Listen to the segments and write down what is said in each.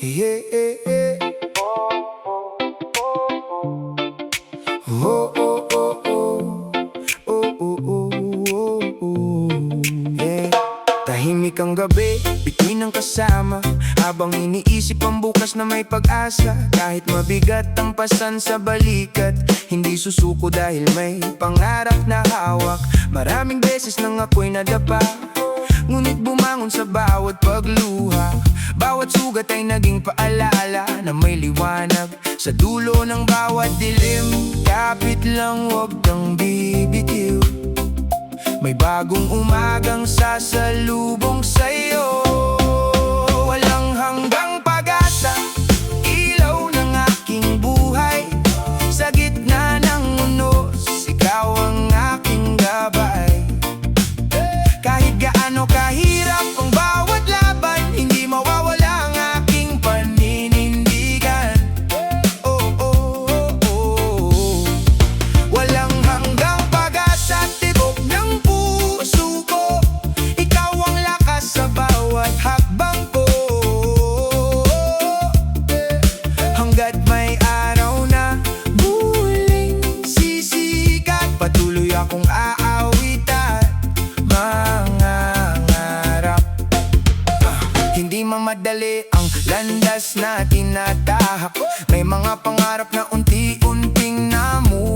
yeah, yeah, yeah. Oh, oh, oh, oh. Oh, oh, oh, oh, oh. Yeah. Tahimik ang gabi, bituin ng kasama, habang iniisip ang bukas na may pag-asa. Kahit mabigat ang pasan sa balikat, hindi susuko dahil may pangarap na hawak. Maraming beses nang ako'y nadapa, ngunit bumangon sa bawat pagluha. Bawat sugat ay naging paalala na may liwanag sa dulo ng bawat dilim. Kapit lang, huwag kang bibitiw, may bagong umagang sasalubong sa'yo. Walang hanggang pag-asa, ilaw ng aking buhay. Sa gitna ng unos, ikaw ang aking gabay. Kahit gaano kahirap ang bawat laban, hindi mawawala ang aking paninindigan. Oh, oh, oh, oh. Walang hanggang pag-asa, tibok ng puso ko. Ikaw ang lakas sa bawat hakbang ko. Hanggat may araw na muling sisikat, patuloy akong aawit at mangangarap. Hindi mamadali ang landas na tinatahak. May mga pangarap na unti-unting namumulaklak.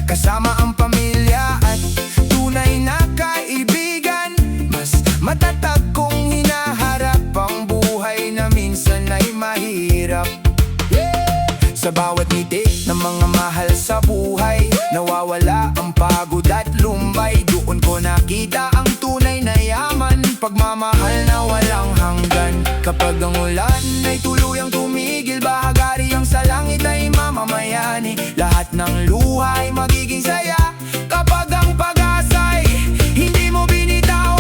Kasama ang pamilya at tunay na kaibigan, mas matatag kung hinaharap ang buhay na minsan ay mahirap. Sa bawat ngiti ng mga mahal sa buhay, nawawala ang pagod at lumbay. Doon ko nakita ang tunay na yaman, pagmamahal na walang hanggan. Kapag ang ulan ay tuluyang tumigil, bahagari ang sa langit ay mamamayani. Lahat ng luha ay magiging saya kapag ang pag-asa'y hindi mo binitawan.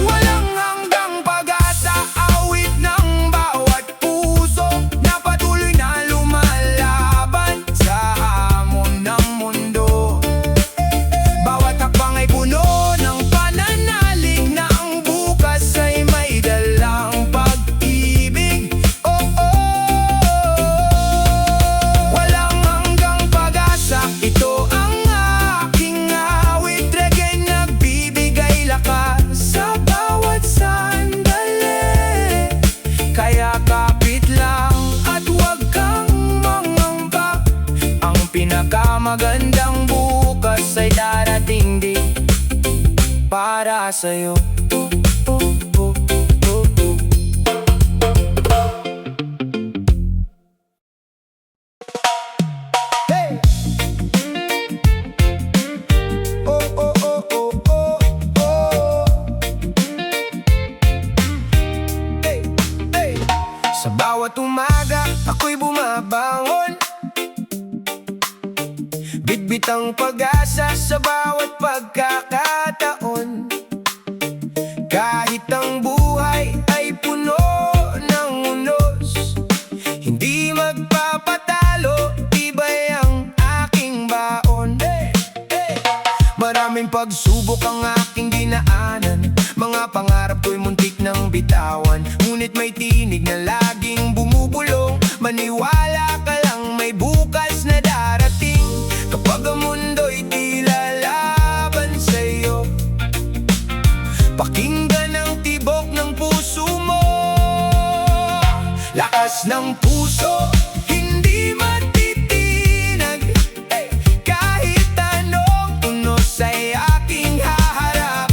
Walang hanggang pag-asa, awit ng bawat puso na patuloy na lumalaban sa hamon ng mundo. Bawat hakbang ay puno ng pananalig na ang bukas ay may dalang pag-ibig. Oh, oh. Walang hanggang pag-asa, ito ang aking awit. Reggae nagbibigay lakas sa bawat sandali. Kaya kapit lang at huwag kang mangamba, ang pinakamagandang bukas ay darating din para sa'yo. Oh, oh, oh, oh. Hey! Oh, oh, oh, oh, oh, oh. Hey, hey. Sa bawat umaga, ako'y bumabangon, bitbit ang pag-asa sa bawat pagkakataon. Kahit ang buhay ay puno ng unos, hindi magpapatalo, tibay ang aking baon. Maraming pagsubok ang aking dinaanan, mga pangarap ko'y muntik ng bitawan. Ngunit may tinig na laging bumubulong, maniwala ka lang may bukas na darating. Kapag ang mundo'y tila laban sa'yo, pakinggan ang tibok ng puso mo. Lakas ng puso, hindi matitinag, kahit anong unos ay aking haharap.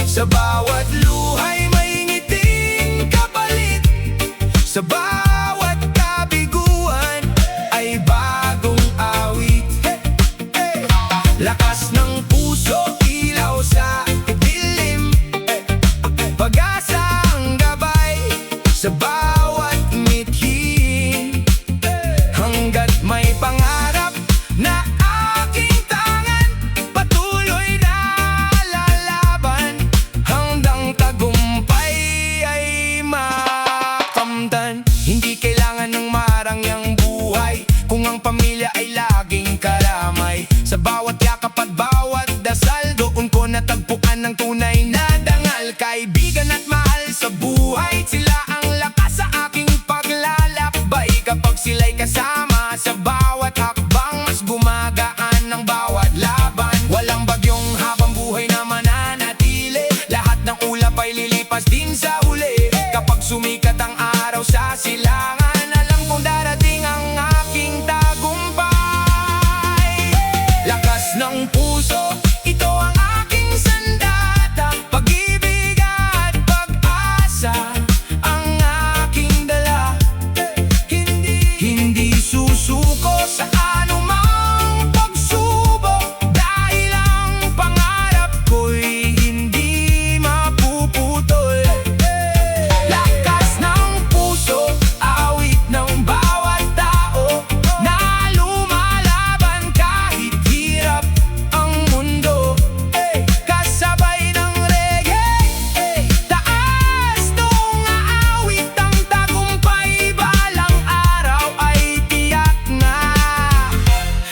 Sa bawat luha'y may ngiting kapalit, sa bawat kabiguan ay bagong awit. Lakas ng puso, ilaw sa dilim, pag-asa ang gabay sa bawat ngiti. sumikat ang araw sa silangan, alam kong darating ang aking tagumpay. Lakas ng puso, ito ang aking sandata. Pag-ibig at pag-asa ang aking dala. Hindi susuko sa anumang pagsubok, dahil ang pangarap ko'y hindi mapuputol. Lakas ng puso, awit ng bawat tao na lumalaban kahit hirap ang mundo. Kasabay ng reggae, taas nung aawit ang tagumpay, balang araw ay tiyak na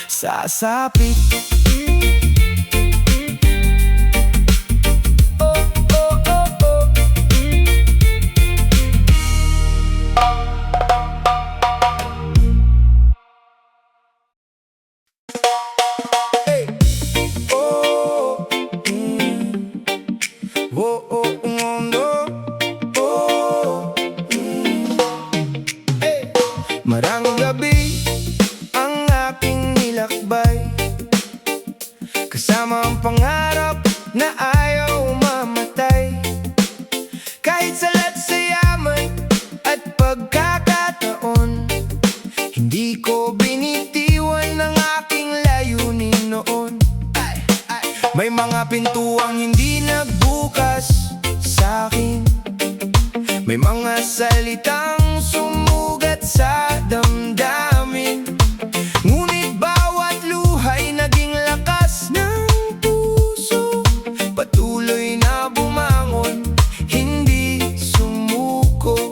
sasapit. Marang gabi ang aking nilakbay, kasama ang pangarap na ayaw mamatay. Kahit salat sa yaman at pagkakataon, hindi ko binitiwan ang aking layunin noon. May mga pintuang hindi nagbukas sa akin, may mga salitang sumugat sa damdamin, ngunit bawat luha'y naging lakas ng puso. Patuloy na bumangon, hindi sumuko.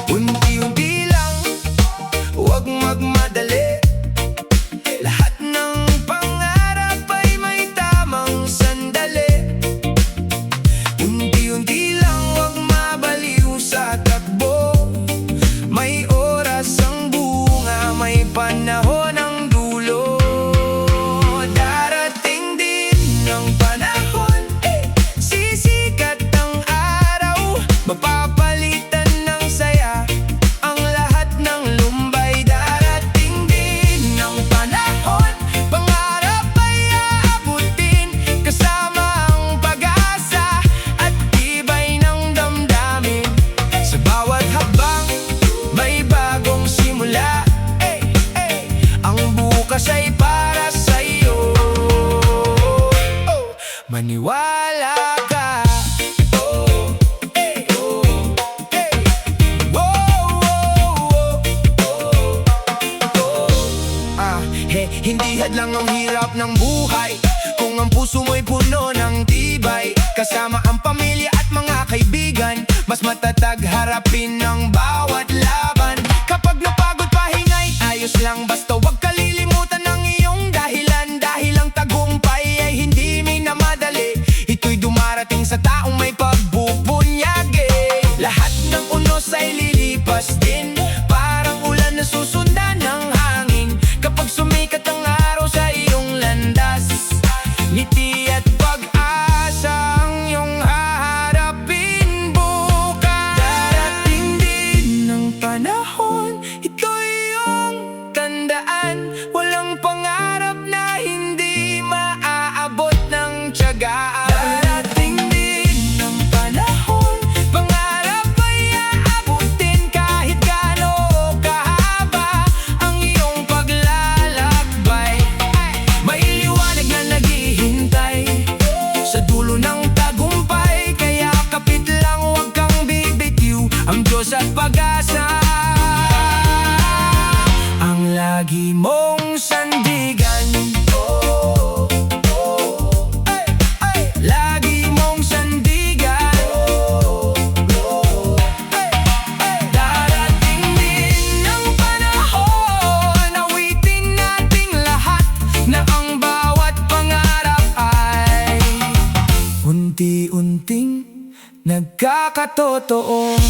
Unti-unti lang, huwag magmadali. Lahat ng pangarap ay may tamang sandali. Unti-unti lang, huwag mabaliw sa takbo. May oras ang bunga, may panahon ang dulo. Darating din ang panahon, sisikat ang araw, mapapalitan ng saya ang lahat ng lumbay. Darating din ang panahon, pangarap ay aabutin, kasama ang pag-asa at tibay ng damdamin. Sa bawat habang may bagong simula, ang bukas ay para sa'yo. Maniwala ka. Hindi hadlang ang hirap ng buhay kung ang puso mo'y puno ng tibay. Kasama ang pamilya at mga kaibigan, mas matatag harapin ng bawat laban. Kapag napagod pahingay, ayos lang, basta wag kalilimutan ng iyong dahilan. Dahil ang tagumpay ay hindi minamadali, ito'y dumarating sa taong may pagbubunyagi. Lahat ng unos ay lilipas din, parang ulan na susundan ng hangin. Kapag sumikat ang araw sa iyong landas, ngiti at pag-asa ang iyong haharapin bukas. Darating din ang panahon, ito'y iyong tandaan. Walang pangarap na hindi maaabot ng tiyagaan. Darating din ang panahon, pangarap ay aabutin, kahit gaano kahaba ang iyong paglalakbay. May liwanag na naghihintay sa dulo ng tagumpay, kaya kapit lang, huwag kang bibitiw. Ang Diyos at pag-asa ang lagi mong sandigan. Lagi mong sandigan. Darating din ang panahon, awitin nating lahat na ang bawat pangarap ay unti-unting nagkakatotoo.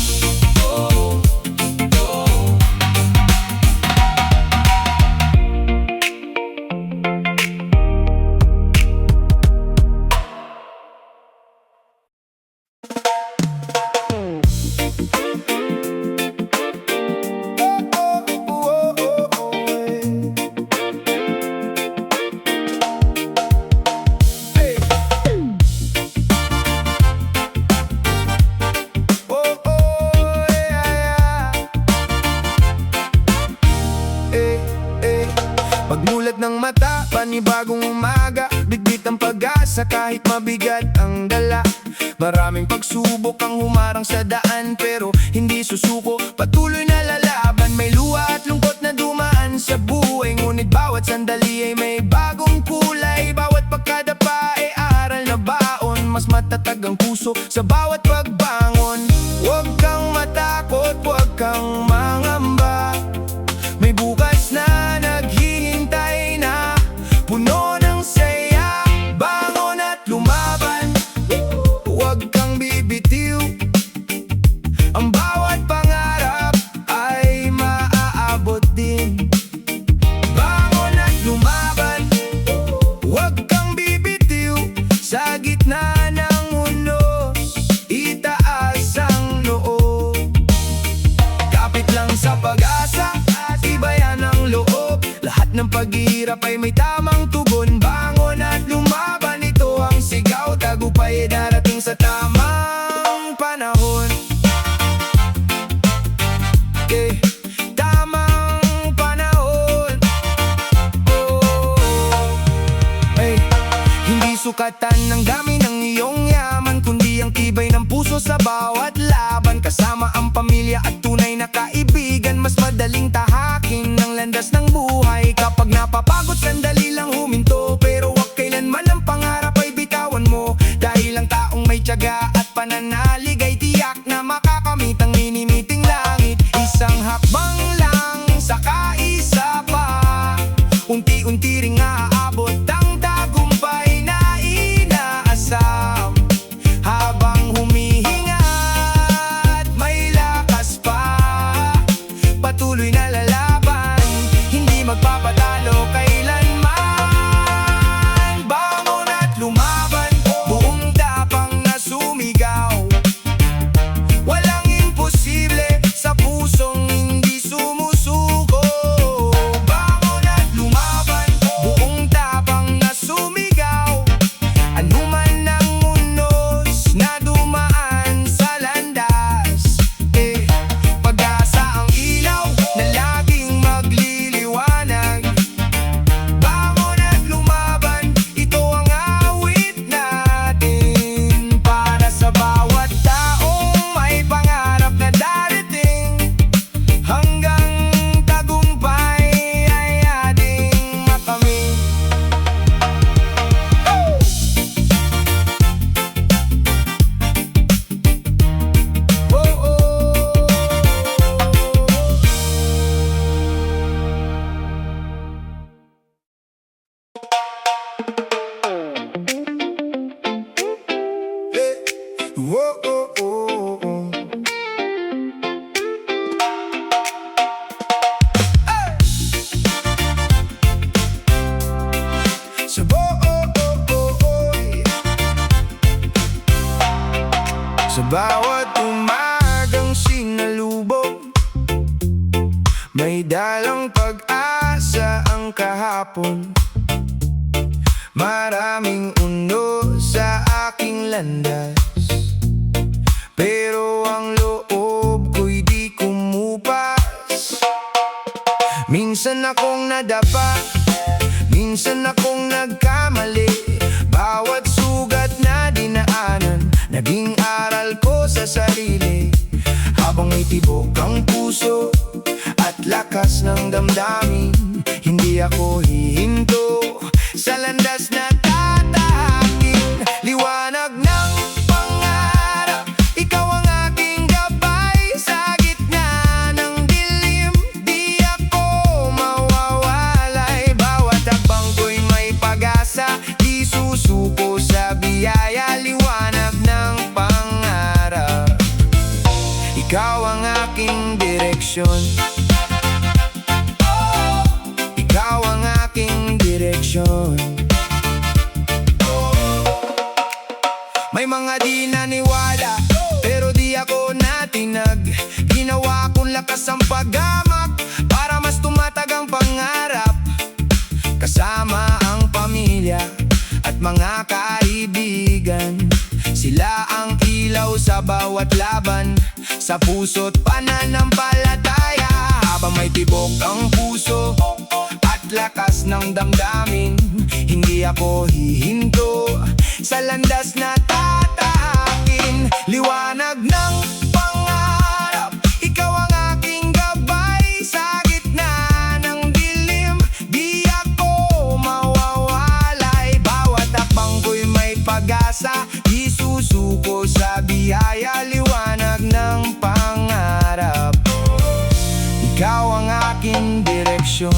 panibagong umaga, bitbit ang pag-asa kahit mabigat ang dala. Maraming pagsubok ang humarang sa daan, pero hindi susuko, patuloy na lalaban. May luha at lungkot na dumaan sa buhay, ngunit bawat sandali ay may bagong kulay. Bawat pagkadapa ay aral na baon, mas matatag ang puso sa bawat pagbangon. Huwag kang matakot, huwag kang mangamba, may bukas na naghihintay na puno ng saya. Bangon at lumaban, huwag kang bibitiw, ang bawat pangarap ay maaabot din. Bangon at lumaban, huwag kang bibitiw, sa gitna ng unos, itaas ang loob. Kapit lang sa pag-asa, tibayan ang loob, lahat ng paghihirap ay may tamang tugon. Bangon at lumaban, ito ang sigaw, tagumpay ay darating sa tamang panahon. Tamang panahon. Hey, hindi sukatan ng dami ng iyong yaman, kundi ang tibay ng puso sa bawat laban. Kasama ang pamilya at tunay na kaibigan, mas madaling tahakin ang landas ng buhay. Kapag napapagod, sandali lang huminto, pero wag kailanman ang pangarap ay bitawan mo. Dahil ang taong may tiyaga at pananalig ay tiyak na makakamit ang minimiting langit. Isang hakbang lang, saka isa pa, unti-unti ring aabot ang tagumpay na inaasam. Habang humihinga at may lakas pa, patuloy na lalaban, hindi magpapatalo kailanman. Bangon at lumaban, buong tapang na sumigaw, walang imposible sa pusong hindi sumusuko. Bangon at lumaban, buong tapang na sumigaw, anuman ang unos na dumaan sa landas. Pag-asa ang ilaw na laging magliliwanag. Bangon at lumaban, ito ang awit natin, para sa bawat taong may pangarap na darating. Hanggang tagumpay ay ating makamit. Sa bawat umagang sinalubong, may dalang pag-asa ang kahapon. Maraming uno sa aking landas, pero ang loob ko'y di kumupas. Minsan akong nadapa, minsan akong nagkamali. Bawat sugat na dinaanan, naging aral ko sa sarili. Habang may tibok ang puso at lakas ng damdamin, hindi ako hihinto sa landas na tatahakin. Liwanag ng pangarap, ikaw ang aking gabay. Sa gitna ng dilim, di ako mawawalay. Bawat hakbang ko'y may pag-asa, di susuko sa biyaya. Liwanag ng pangarap, ikaw ang aking direksyon. Ikaw ang aking direksyon. May mga di naniwala, pero di ako natinag. Ginawa kong lakas ang paghamak, para mas tumatag ang pangarap. Kasama ang pamilya at mga kaibigan, sila ang ilaw sa bawat laban, sa puso't pananampalataya. Habang may tibok ang puso at lakas ng damdamin. Hindi ako hihinto sa landas na tatahakin. Liwanag ng pangarap, ikaw ang aking gabay. Sa gitna ng dilim, di ako mawawalay. Bawat akbang ko'y may pag-asa, di susuko sa biyaya. Liwanag ng pangarap, ikaw ang aking direksyon.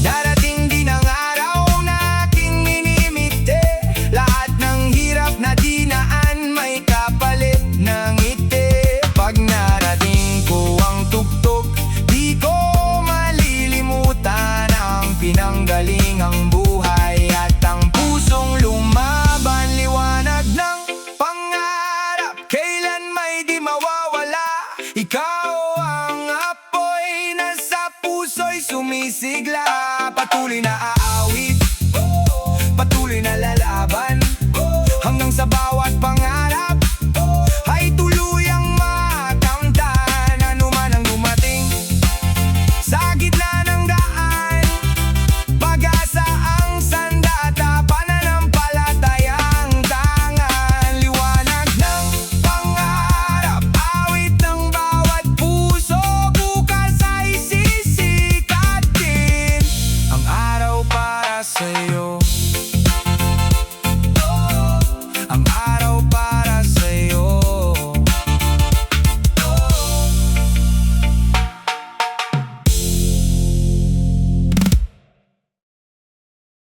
Darating din ang araw na aking minimite. Lahat ng hirap na dinaan may kapalit ng ngiti. Pag narating ko ang tugtog, di ko malilimutan ang pinanggalingang buhay at ang pusong lumaban. Liwanag ng pangarap, kailan may di mawawala. Ikaw ang apoy na sa puso'y sumisigla. Patuloy na aawit, patuloy na lalaban, hanggang sa bawat pangarap